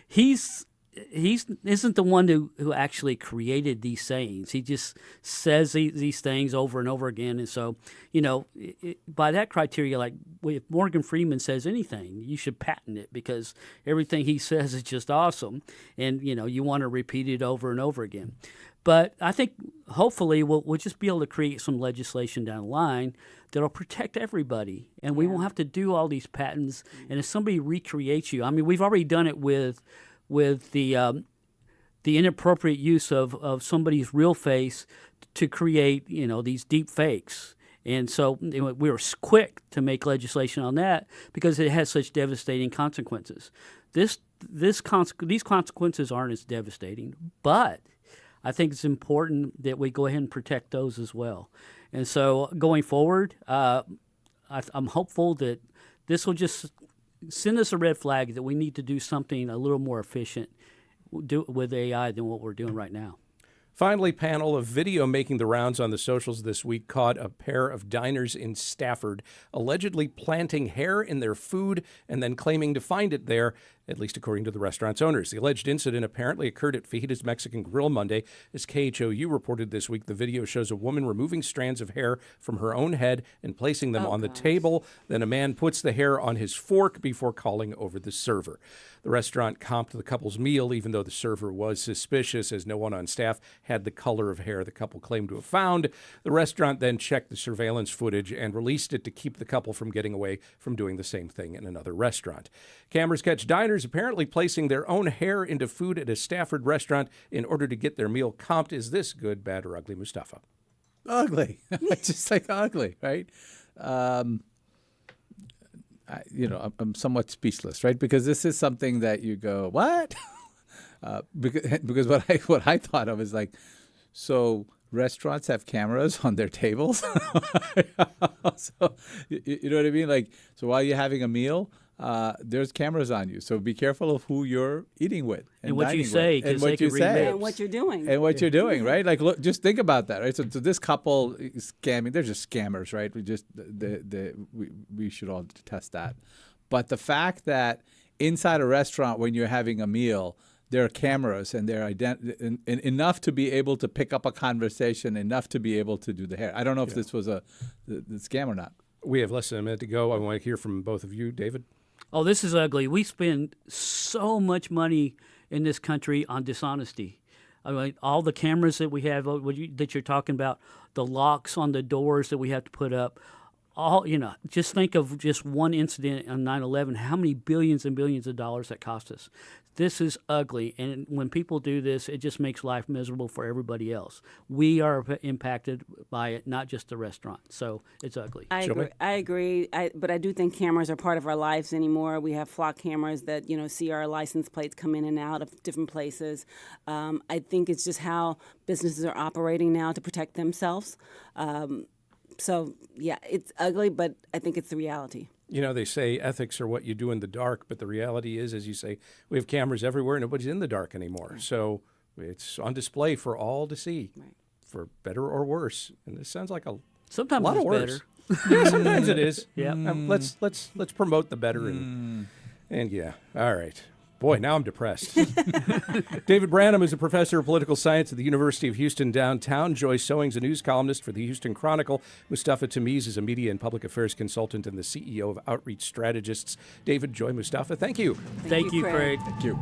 he's isn't the one who actually created these sayings. He just says these things over and over again. And so, by that criteria, like if Morgan Freeman says anything, you should patent it, because everything he says is just awesome. And, you want to repeat it over and over again. But I think hopefully we'll just be able to create some legislation down the line that'll protect everybody. And we won't have to do all these patents. And if somebody recreates you, I mean, we've already done it with the the inappropriate use of somebody's real face to create, these deep fakes. And so we were quick to make legislation on that because it has such devastating consequences. These consequences aren't as devastating, but I think it's important that we go ahead and protect those as well. And so going forward, I'm hopeful that this will just send us a red flag that we need to do something a little more efficient with AI than what we're doing right now. Finally, panel, a video making the rounds on the socials this week caught a pair of diners in Stafford allegedly planting hair in their food and then claiming to find it there, at least according to the restaurant's owners. The alleged incident apparently occurred at Fajitas Mexican Grill Monday. As KHOU reported this week, the video shows a woman removing strands of hair from her own head and placing them on the table. Then a man puts the hair on his fork before calling over the server. The restaurant comped the couple's meal, even though the server was suspicious, as no one on staff had the color of hair the couple claimed to have found. The restaurant then checked the surveillance footage and released it to keep the couple from getting away from doing the same thing in another restaurant. Cameras catch diners apparently placing their own hair into food at a Stafford restaurant in order to get their meal comped. Is this good, bad, or ugly, Mustafa? Ugly. Just like ugly, right? I'm somewhat speechless, right? Because this is something that you go, what? Because what I thought of is like, so restaurants have cameras on their tables. So you know what I mean? Like, so while you're having a meal, there's cameras on you. So be careful of who you're eating with and what you say, and what you say, and what you're doing, right? Like, look, just think about that, right? So this couple is scamming. They're just scammers, right? We should all test that. But the fact that inside a restaurant when you're having a meal, there are cameras and they're enough to be able to pick up a conversation, enough to be able to do the hair. I don't know if this was the scam or not. We have less than a minute to go. I want to hear from both of you. David? Oh, this is ugly. We spend so much money in this country on dishonesty. I mean, all the cameras that we have that you're talking about, the locks on the doors that we have to put up, just think of just one incident on 9/11, how many billions and billions of dollars that cost us. This is ugly, and when people do this, it just makes life miserable for everybody else. We are impacted by it, not just the restaurant. So it's ugly. I agree. But I do think cameras are part of our lives anymore. We have flock cameras that see our license plates come in and out of different places. I think it's just how businesses are operating now to protect themselves. So yeah, it's ugly, but I think it's the reality. They say ethics are what you do in the dark, but the reality is, as you say, we have cameras everywhere. Nobody's in the dark anymore. Right. So it's on display for all to see, right, for better or worse. And this sounds like sometimes lot it's of worse. Better. Yeah, sometimes it is. Yeah. Let's promote the better and yeah. All right. Boy, now I'm depressed. David Branham is a professor of political science at the University of Houston downtown. Joy Sowing's a news columnist for the Houston Chronicle. Mustafa Tameez is a media and public affairs consultant and the CEO of Outreach Strategists. David, Joy, Mustafa, thank you. Thank you, Craig. Thank you.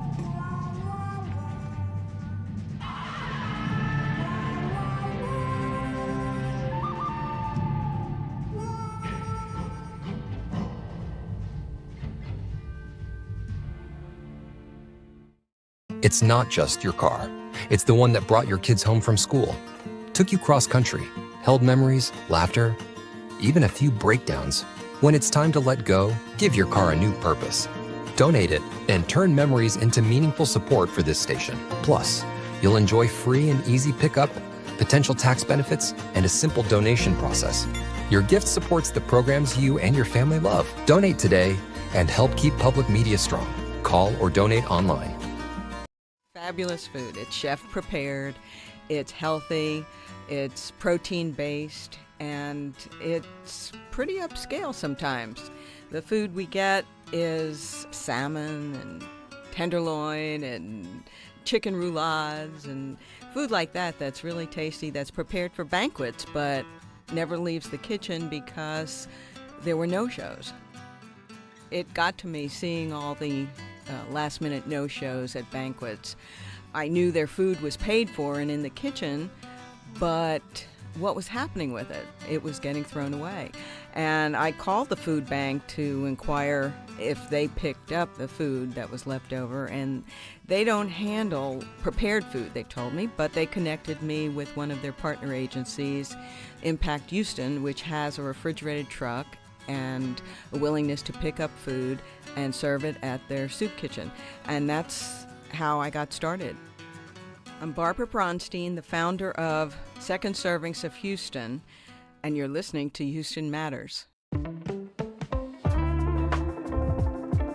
It's not just your car. It's the one that brought your kids home from school, took you cross-country, held memories, laughter, even a few breakdowns. When it's time to let go, give your car a new purpose. Donate it and turn memories into meaningful support for this station. Plus, you'll enjoy free and easy pickup, potential tax benefits, and a simple donation process. Your gift supports the programs you and your family love. Donate today and help keep public media strong. Call or donate online. Fabulous food. It's chef prepared, it's healthy, it's protein based, and it's pretty upscale sometimes. The food we get is salmon and tenderloin and chicken roulades and food like that that's really tasty, that's prepared for banquets but never leaves the kitchen because there were no-shows. It got to me seeing all the last-minute no-shows at banquets. I knew their food was paid for and in the kitchen, but what was happening with it. It was getting thrown away. And I called the food bank to inquire if they picked up the food that was left over, and they don't handle prepared food, they told me, but they connected me with one of their partner agencies, Impact Houston, which has a refrigerated truck and a willingness to pick up food and serve it at their soup kitchen. And that's how I got started. I'm Barbara Bronstein, the founder of Second Servings of Houston, and you're listening to Houston Matters.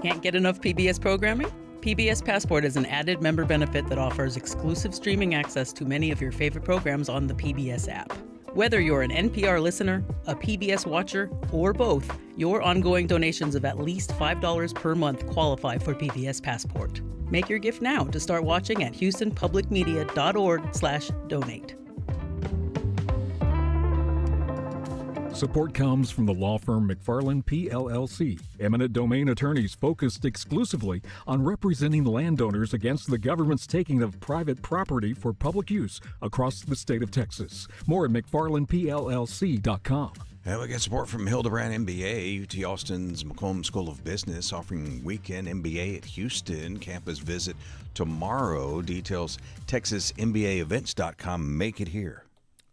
Can't get enough PBS programming? PBS Passport is an added member benefit that offers exclusive streaming access to many of your favorite programs on the PBS app. Whether you're an NPR listener, a PBS watcher, or both, your ongoing donations of at least $5 per month qualify for PBS Passport. Make your gift now to start watching at houstonpublicmedia.org/donate. Support comes from the law firm McFarland PLLC, eminent domain attorneys focused exclusively on representing landowners against the government's taking of private property for public use across the state of Texas. More at McFarlandPLLC.com. And we get support from Hildebrand MBA, UT Austin's McComb School of Business, offering weekend MBA at Houston. Campus visit tomorrow. Details, TexasMBAEvents.com. Make it here.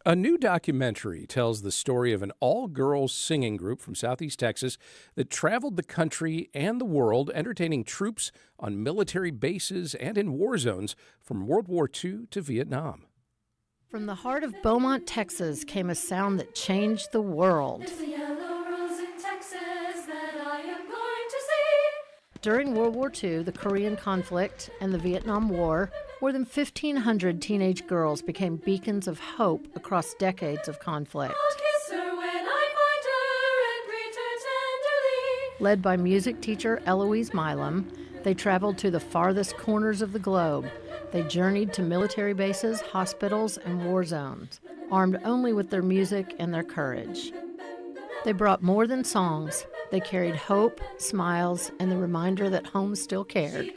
A new documentary tells the story of an all-girls singing group from Southeast Texas that traveled the country and the world, entertaining troops on military bases and in war zones from World War II to Vietnam. From the heart of Beaumont, Texas, came a sound that changed the world. During World War II, the Korean conflict, and the Vietnam War, more than 1,500 teenage girls became beacons of hope across decades of conflict. Led by music teacher Eloise Milam, they traveled to the farthest corners of the globe. They journeyed to military bases, hospitals, and war zones, armed only with their music and their courage. They brought more than songs. They carried hope, smiles, and the reminder that home still cared.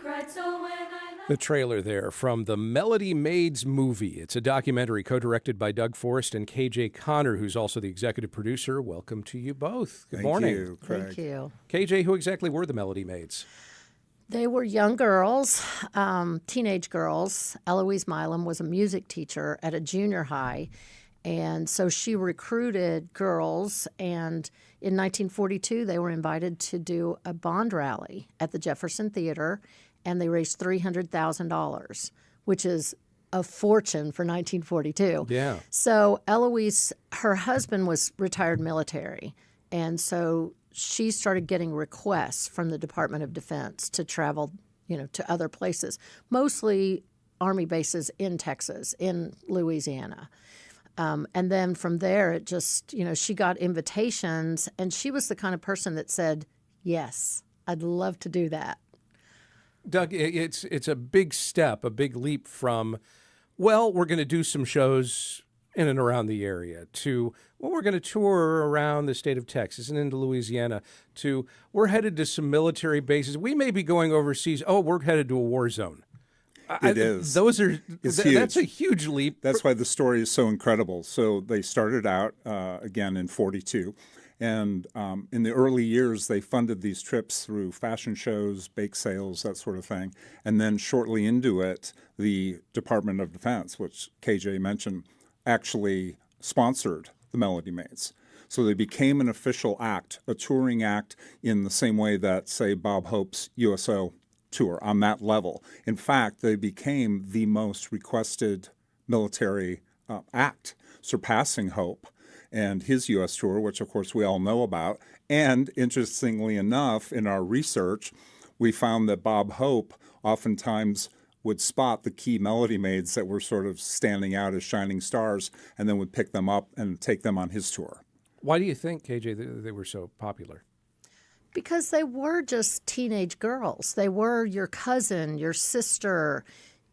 The trailer there from the Melody Maids movie. It's a documentary co-directed by Doug Forrest and KJ Connor, who's also the executive producer. Welcome to you both. Good morning. Thank you, Craig. Thank you. KJ, who exactly were the Melody Maids? They were young girls, teenage girls. Eloise Milam was a music teacher at a junior high, and so she recruited girls, and in 1942 they were invited to do a bond rally at the Jefferson Theater, and they raised $300,000, which is a fortune for 1942. Yeah. So Eloise, her husband was retired military, and so she started getting requests from the Department of Defense to travel, to other places, mostly Army bases in Texas, in Louisiana. And then from there, it just, she got invitations, and she was the kind of person that said, yes, I'd love to do that. Doug, it's a big step, a big leap from, well, we're going to do some shows in and around the area, to, well, we're going to tour around the state of Texas and into Louisiana, to, we're headed to some military bases. We may be going overseas. Oh, we're headed to a war zone. It is. Those are, it's huge. That's a huge leap. That's why the story is so incredible. So they started out, again, in 42. And in the early years, they funded these trips through fashion shows, bake sales, that sort of thing. And then shortly into it, the Department of Defense, which KJ mentioned, actually sponsored the Melody Maids. So they became an official act, a touring act, in the same way that, say, Bob Hope's USO tour, on that level. In fact, they became the most requested military act, surpassing Hope and his U.S. tour, which, of course, we all know about. And interestingly enough, in our research, we found that Bob Hope oftentimes would spot the key Melody Maids that were sort of standing out as shining stars, and then would pick them up and take them on his tour. Why do you think, KJ, that they were so popular? Because they were just teenage girls. They were your cousin, your sister.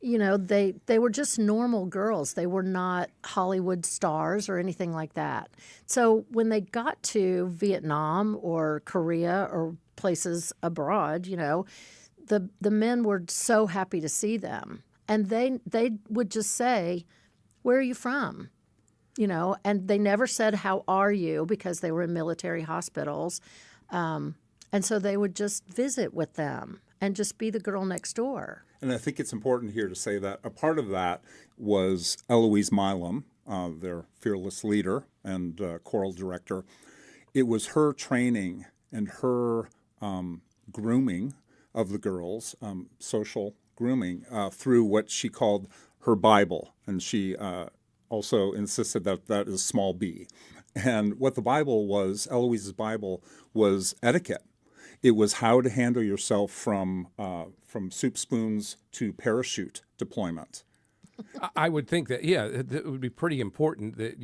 They were just normal girls. They were not Hollywood stars or anything like that. So when they got to Vietnam or Korea or places abroad, the men were so happy to see them. And they would just say, where are you from? and they never said, "How are you?" because they were in military hospitals. And so they would just visit with them and just be the girl next door. And I think it's important here to say that a part of that was Eloise Milam, their fearless leader and choral director. It was her training and her grooming of the girls, social grooming, through what she called her Bible. And she also insisted that that is small b. And what the Bible was, Eloise's Bible, was etiquette. It was how to handle yourself from soup spoons to parachute deployment. I would think that, it would be pretty important that,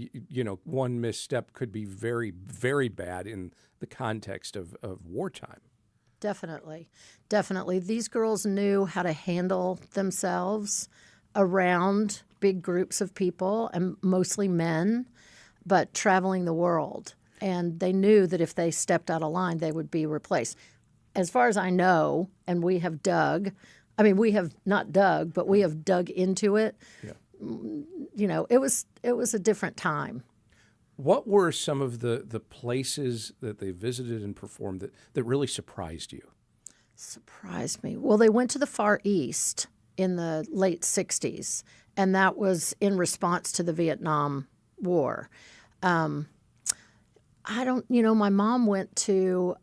one misstep could be very, very bad in the context of wartime. Definitely. These girls knew how to handle themselves around big groups of people, and mostly men, but traveling the world. And they knew that if they stepped out of line, they would be replaced. As far as I know, and we have we have not dug, but we have dug into it. Yeah. It was a different time. What were some of the places that they visited and performed that really surprised you? Surprised me. Well, they went to the Far East in the late 60s, and that was in response to the Vietnam War. My mom went to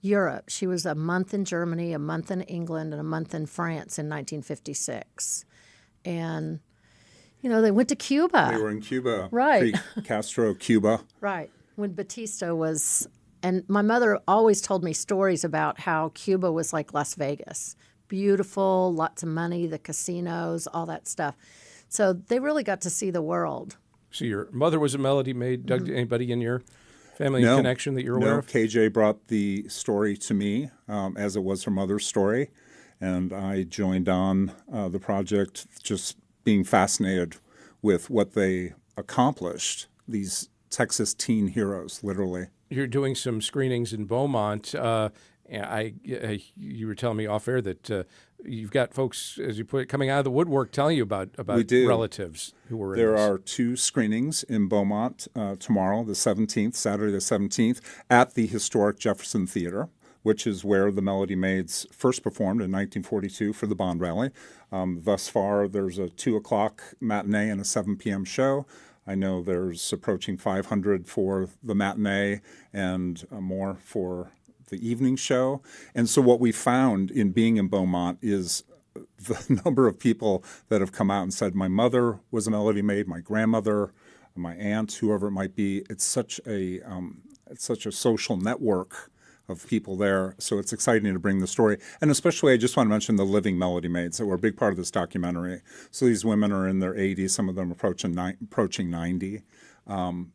Europe. She was a month in Germany, a month in England, and a month in France in 1956. And, they went to Cuba. They were in Cuba. Right. Pre-Castro Cuba. Right. When Batista was... And my mother always told me stories about how Cuba was like Las Vegas. Beautiful, lots of money, the casinos, all that stuff. So they really got to see the world. So your mother was a Melody Maid. Doug, anybody in your family connection that you're aware of? KJ brought the story to me as it was her mother's story, and I joined on the project, just being fascinated with what they accomplished, these Texas teen heroes, literally. You're doing some screenings in Beaumont. You were telling me off air that you've got folks, as you put it, coming out of the woodwork telling you about relatives who were in There this. are 2 screenings in Beaumont tomorrow, the 17th, Saturday the 17th, at the historic Jefferson Theater, which is where the Melody Maids first performed in 1942 for the Bond Rally. Thus far, there's a 2 o'clock matinee and a 7 p.m. show. I know there's approaching 500 for the matinee and more for the evening show. And so what we found in being in Beaumont is the number of people that have come out and said, my mother was a Melody Maid, my grandmother, my aunt, whoever it might be. It's such a social network of people there. So it's exciting to bring the story. And especially, I just want to mention the living Melody Maids that were a big part of this documentary. So these women are in their 80s, some of them approaching 90.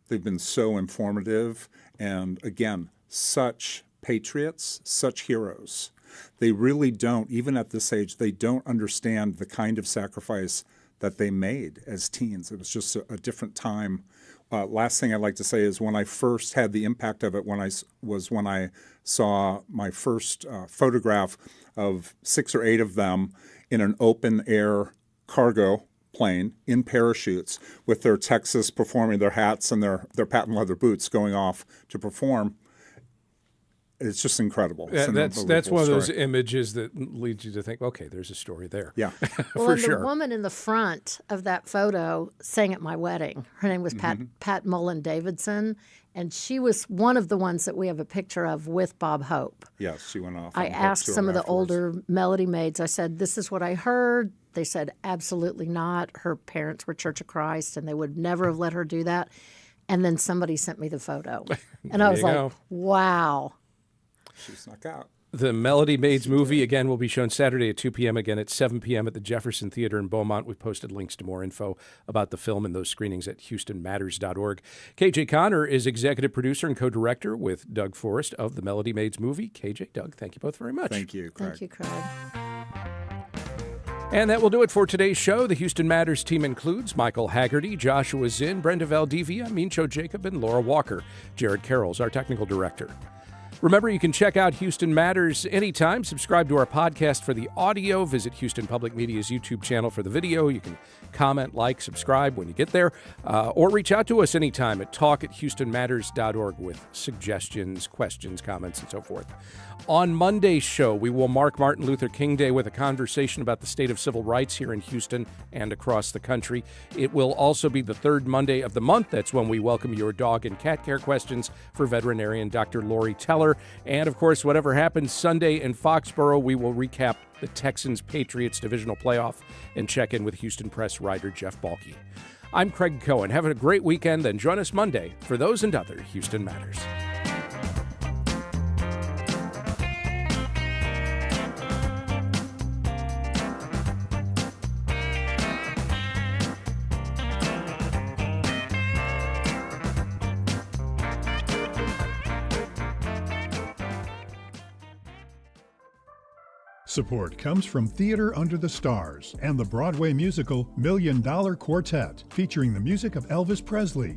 They've been so informative. And again, such patriots, such heroes. They really don't, even at this age, they don't understand the kind of sacrifice that they made as teens. It was just a different time. Last thing I'd like to say is when I first had the impact of it when I saw my first photograph of 6 or 8 of them in an open air cargo plane in parachutes with their Texas performing, their hats and their patent leather boots going off to perform. It's just incredible. That's one of those images that leads you to think, okay, there's a story there. Yeah, for sure. The woman in the front of that photo sang at my wedding. Her name was Pat Mullen Davidson, and she was one of the ones that we have a picture of with Bob Hope. Yes, she went off. I asked some of the older Melody Maids, I said, this is what I heard. They said, absolutely not. Her parents were Church of Christ, and they would never have let her do that. And then somebody sent me the photo. And I was like, wow. She snuck out. The Melody Maids movie, again, will be shown Saturday at 2 p.m., again at 7 p.m. at the Jefferson Theater in Beaumont. We've posted links to more info about the film and those screenings at HoustonMatters.org. KJ Connor is executive producer and co-director with Doug Forrest of the Melody Maids movie. KJ, Doug, thank you both very much. Thank you, Craig. Thank you, Craig. And that will do it for today's show. The Houston Matters team includes Michael Haggerty, Joshua Zinn, Brenda Valdivia, Mincho Jacob, and Laura Walker. Jared Carroll's our technical director. Remember, you can check out Houston Matters anytime. Subscribe to our podcast for the audio. Visit Houston Public Media's YouTube channel for the video. You can comment, like, subscribe when you get there, or reach out to us anytime at talk@houstonmatters.org with suggestions, questions, comments, and so forth. On Monday's show, we will mark Martin Luther King Day with a conversation about the state of civil rights here in Houston and across the country. It will also be the third Monday of the month. That's when we welcome your dog and cat care questions for veterinarian Dr. Lori Teller. And, of course, whatever happens Sunday in Foxborough, we will recap the Texans-Patriots divisional playoff and check in with Houston Press writer Jeff Balke. I'm Craig Cohen. Have a great weekend, then join us Monday for those and other Houston Matters. Support comes from Theater Under the Stars and the Broadway musical $1 Million Quartet, featuring the music of Elvis Presley.